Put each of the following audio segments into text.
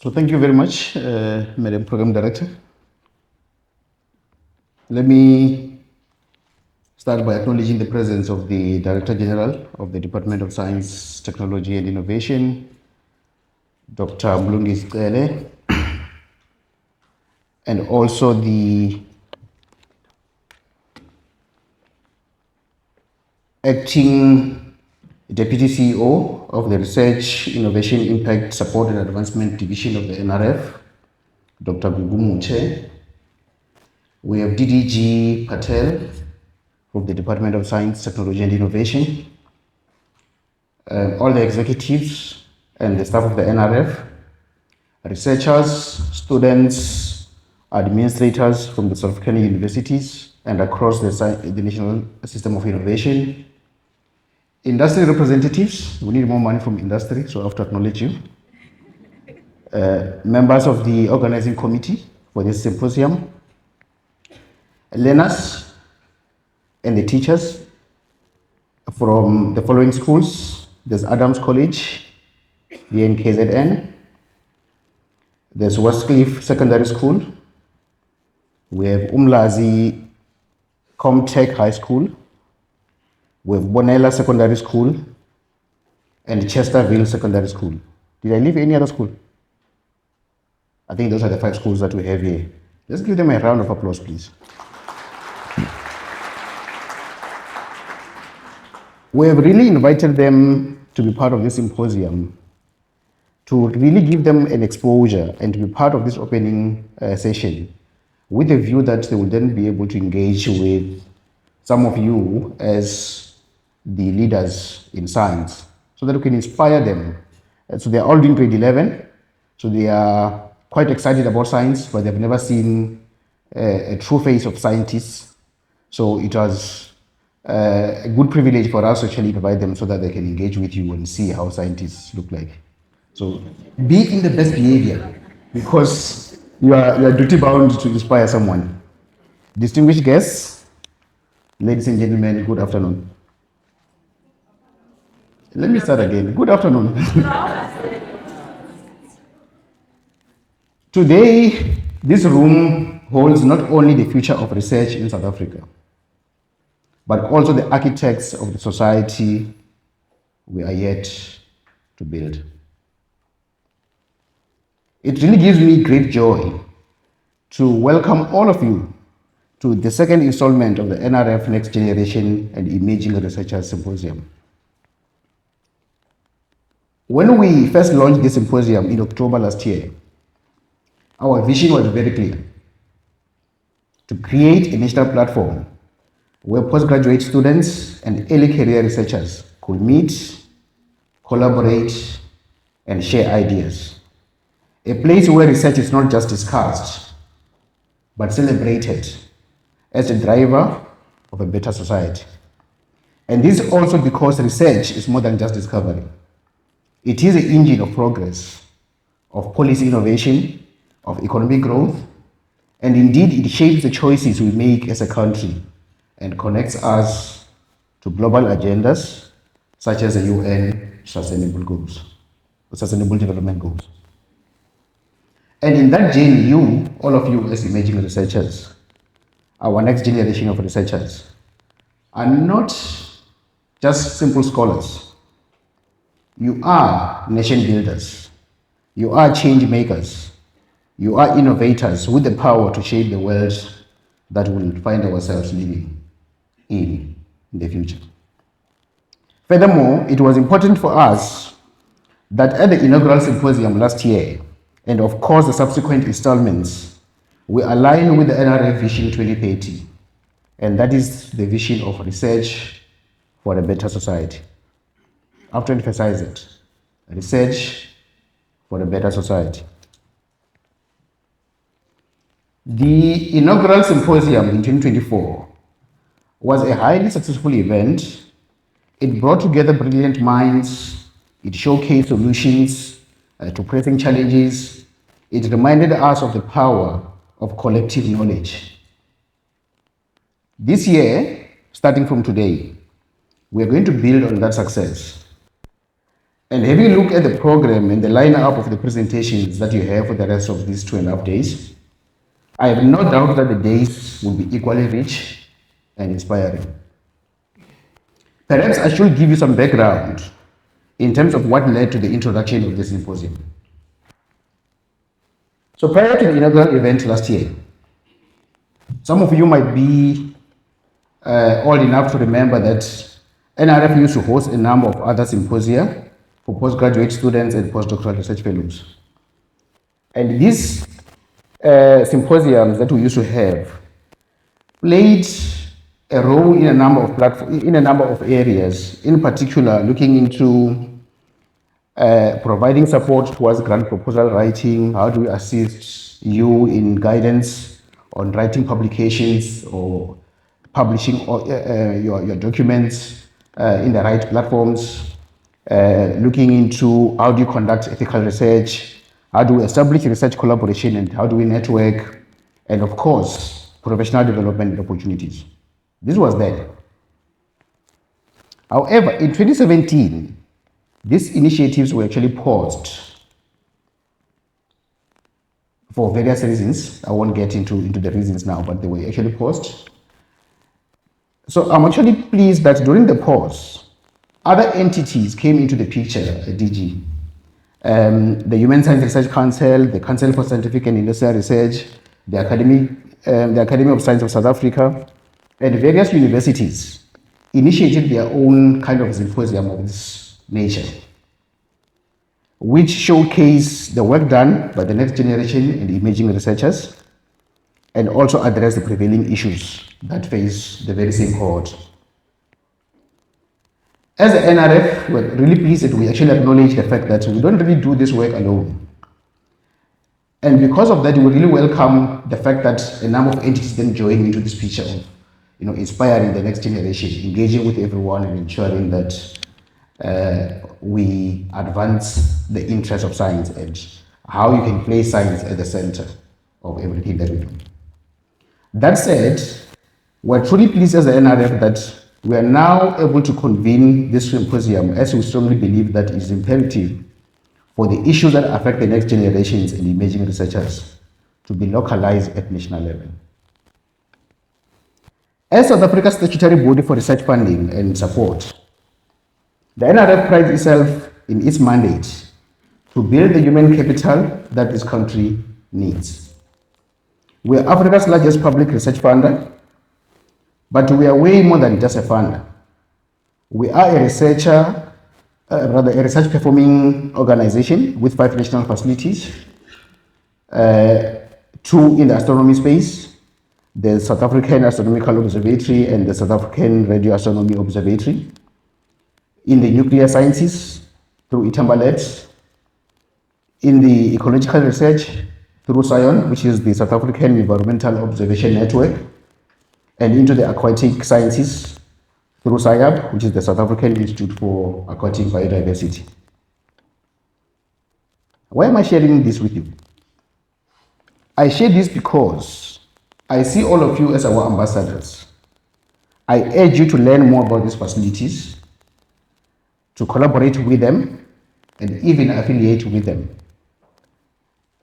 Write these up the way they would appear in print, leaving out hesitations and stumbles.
So thank you very much, Madam Program Director. Let me start by acknowledging the presence of the Director General of the Department of Science, Technology and Innovation, Dr. Mlungi Skele, and also the Acting Deputy CEO of the Research, Innovation, Impact, Support and Advancement Division of the NRF, Dr. Gugu Muche. We have DDG Patel from the Department of Science, Technology and Innovation, all the executives and the staff of the NRF, researchers, students, administrators from the South African universities and across the National System of Innovation, industry representatives. We need more money from industry, so I have to acknowledge you. Members of the organizing committee for this symposium, learners and the teachers from the following schools. There's Adams College, the NKZN. There's Westcliff Secondary School. We have Umlazi Comtech High School. We have Bonella Secondary School and Chesterville Secondary School. Did I leave any other school? I think those are the 5 schools that we have here. Let's give them a round of applause, please. We have really invited them to be part of this symposium, to really give them an exposure and to be part of this opening session, with the view that they will then be able to engage with some of you as the leaders in science, so that we can inspire them. So they are all doing grade 11, so they are quite excited about science, but they've never seen a true face of scientists. So it was a good privilege for us to actually invite them so that they can engage with you and see how scientists look like. So be in the best behavior, because you are duty bound to inspire someone. Distinguished guests, ladies and gentlemen, good afternoon. Let me start again. Good afternoon. Today, this room holds not only the future of research in South Africa, but also the architects of the society we are yet to build. It really gives me great joy to welcome all of you to the second installment of the NRF Next Generation and Emerging Researchers Symposium. When we first launched this symposium in October last year, our vision was very clear: to create a national platform where postgraduate students and early career researchers could meet, collaborate, and share ideas. A place where research is not just discussed, but celebrated as a driver of a better society. And this also because research is more than just discovery. It is an engine of progress, of policy innovation, of economic growth, and indeed it shapes the choices we make as a country and connects us to global agendas such as the UN Sustainable Development Goals. And in that journey, you, all of you as emerging researchers, our next generation of researchers, are not just simple scholars. You are nation builders. You are change makers. You are innovators with the power to shape the world that we'll find ourselves living in the future. Furthermore, it was important for us that at the inaugural symposium last year, and of course the subsequent installments, we align with the NRF Vision 2030, and that is the vision of research for a better society. I have to emphasize it: research for a better society. The inaugural symposium in 2024 was a highly successful event. It brought together brilliant minds. It showcased solutions to pressing challenges. It reminded us of the power of collective knowledge. This year, starting from today, we are going to build on that success. And having a look at the program and the lineup of the presentations that you have for the rest of these 2.5 days, I have no doubt that the days will be equally rich and inspiring. Perhaps I should give you some background in terms of what led to the introduction of this symposium. So prior to the inaugural event last year, some of you might be old enough to remember that NRF used to host a number of other symposia for postgraduate students and postdoctoral research fellows. And these symposiums that we used to have played a role in a number of areas, in particular looking into providing support towards grant proposal writing. How do we assist you in guidance on writing publications or publishing your documents in the right platforms? Looking into how do you conduct ethical research, how do we establish research collaboration, and how do we network, and of course, professional development opportunities. This was there. However, in 2017, these initiatives were actually paused for various reasons. I won't get into the reasons now, but they were actually paused. So I'm actually pleased that during the pause, other entities came into the picture at DG. The Human Science Research Council, the Council for Scientific and Industrial Research, the Academy of Science of South Africa, and various universities initiated their own kind of symposium of this nature, which showcase the work done by the next generation and emerging researchers, and also address the prevailing issues that face the very same cohort. As the NRF, we're really pleased that we actually acknowledge the fact that we don't really do this work alone. And because of that, we really welcome the fact that a number of entities then join into this picture of inspiring the next generation, engaging with everyone and ensuring that we advance the interest of science and how you can place science at the center of everything that we do. That said, we're truly pleased as the NRF that we are now able to convene this symposium, as we strongly believe that it is imperative for the issues that affect the next generations and emerging researchers to be localized at national level. As South Africa's statutory body for research funding and support, the NRF prides itself in its mandate to build the human capital that this country needs. We are Africa's largest public research funder, but we are way more than just a funder. We are a research performing organization with 5 national facilities, 2 in the astronomy space, the South African Astronomical Observatory and the South African Radio Astronomy Observatory, in the nuclear sciences through Itamba Labs, in the ecological research through SCION, which is the South African Environmental Observation Network, and into the aquatic sciences through SciAb, which is the South African Institute for Aquatic Biodiversity. Why am I sharing this with you? I share this because I see all of you as our ambassadors. I urge you to learn more about these facilities, to collaborate with them, and even affiliate with them.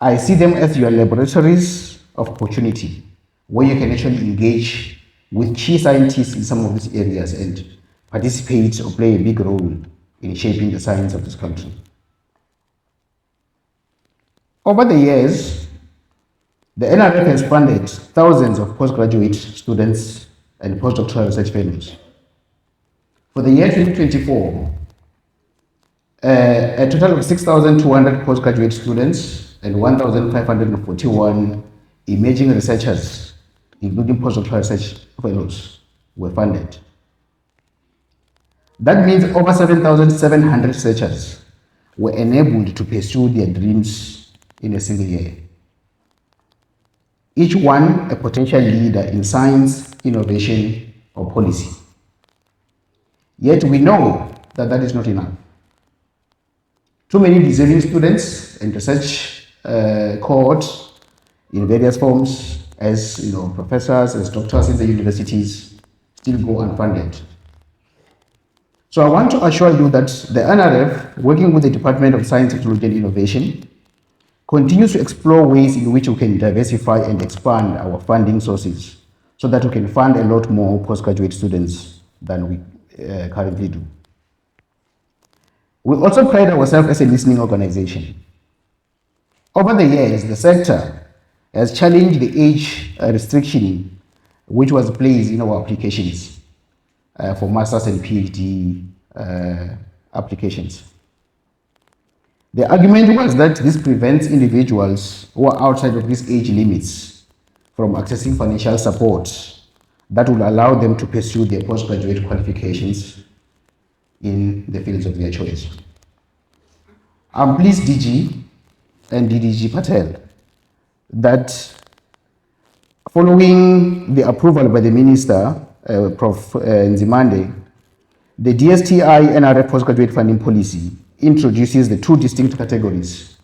I see them as your laboratories of opportunity, where you can actually engage with key scientists in some of these areas and participate or play a big role in shaping the science of this country. Over the years, the NRF has funded thousands of postgraduate students and postdoctoral research fellows. For the year 2024, a total of 6,200 postgraduate students and 1,541 emerging researchers, including postdoctoral research fellows, were funded. That means over 7,700 researchers were enabled to pursue their dreams in a single year. Each one a potential leader in science, innovation, or policy. Yet we know that that is not enough. Too many deserving students and research cohorts in various forms, as professors, as doctors in the universities, still go unfunded. So I want to assure you that the NRF, working with the Department of Science, Technology and Innovation, continues to explore ways in which we can diversify and expand our funding sources so that we can fund a lot more postgraduate students than we currently do. We also pride ourselves as a listening organization. Over the years, the sector has challenged the age restriction which was placed in our applications for master's and PhD applications. The argument was that this prevents individuals who are outside of these age limits from accessing financial support that will allow them to pursue their postgraduate qualifications in the fields of their choice. I'm pleased, DG and DDG Patel, that following the approval by the Minister, Prof. Nzimande, the DSTI NRF postgraduate funding policy introduces the two distinct categories.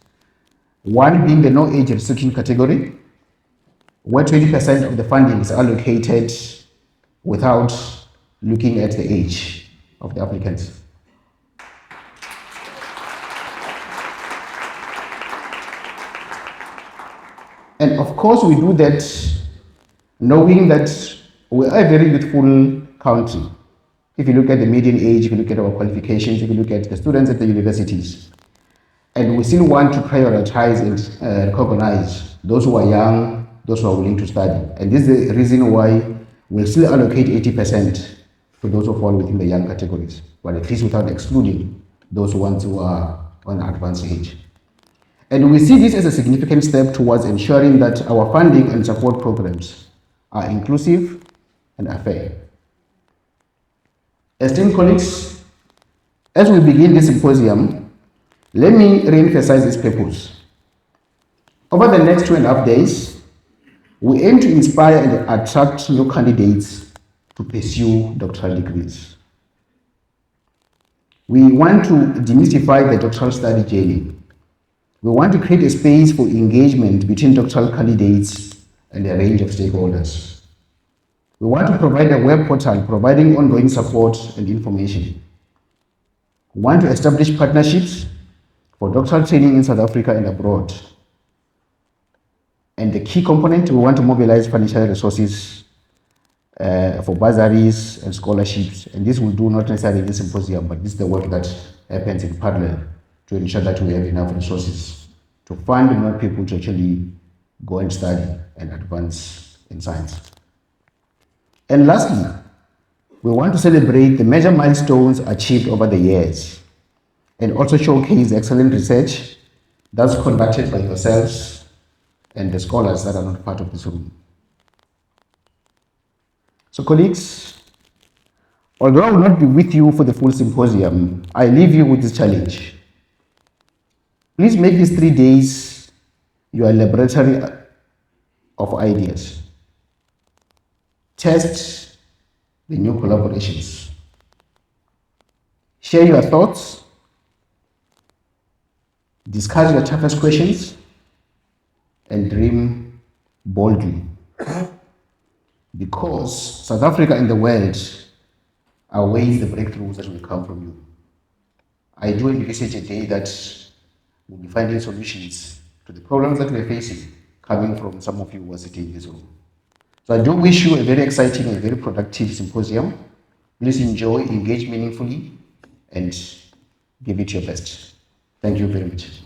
One being the no age restriction category, where 20% of the funding is allocated without looking at the age of the applicants. And of course, we do that knowing that we are a very youthful country. If you look at the median age, if you look at our qualifications, if you look at the students at the universities, and we still want to prioritize and recognize those who are young, those who are willing to study. And this is the reason why we'll still allocate 80% to those who fall within the young categories, but at least without excluding those ones who are on advanced age. And we see this as a significant step towards ensuring that our funding and support programs are inclusive and are fair. Esteemed colleagues, as we begin this symposium, let me re-emphasize its purpose. Over the next 2.5 days, we aim to inspire and attract new candidates to pursue doctoral degrees. We want to demystify the doctoral study journey. We want to create a space for engagement between doctoral candidates and a range of stakeholders. We want to provide a web portal providing ongoing support and information. We want to establish partnerships for doctoral training in South Africa and abroad. And the key component, we want to mobilize financial resources for bursaries and scholarships. And this will do not necessarily this symposium, but this is the work that happens in parallel to ensure that we have enough resources to fund more people to actually go and study and advance in science. And lastly, we want to celebrate the major milestones achieved over the years and also showcase excellent research that's conducted by yourselves and the scholars that are not part of this room. So colleagues, although I will not be with you for the full symposium, I leave you with this challenge. Please make these 3 days your laboratory of ideas. Test the new collaborations. Share your thoughts. Discuss your toughest questions and dream boldly. Because South Africa and the world awaits the breakthroughs that will come from you. I do envisage a day that we'll be finding solutions to the problems that we're facing coming from some of you who are sitting in this room. So I do wish you a very exciting and very productive symposium. Please enjoy, engage meaningfully, and give it your best. Thank you very much.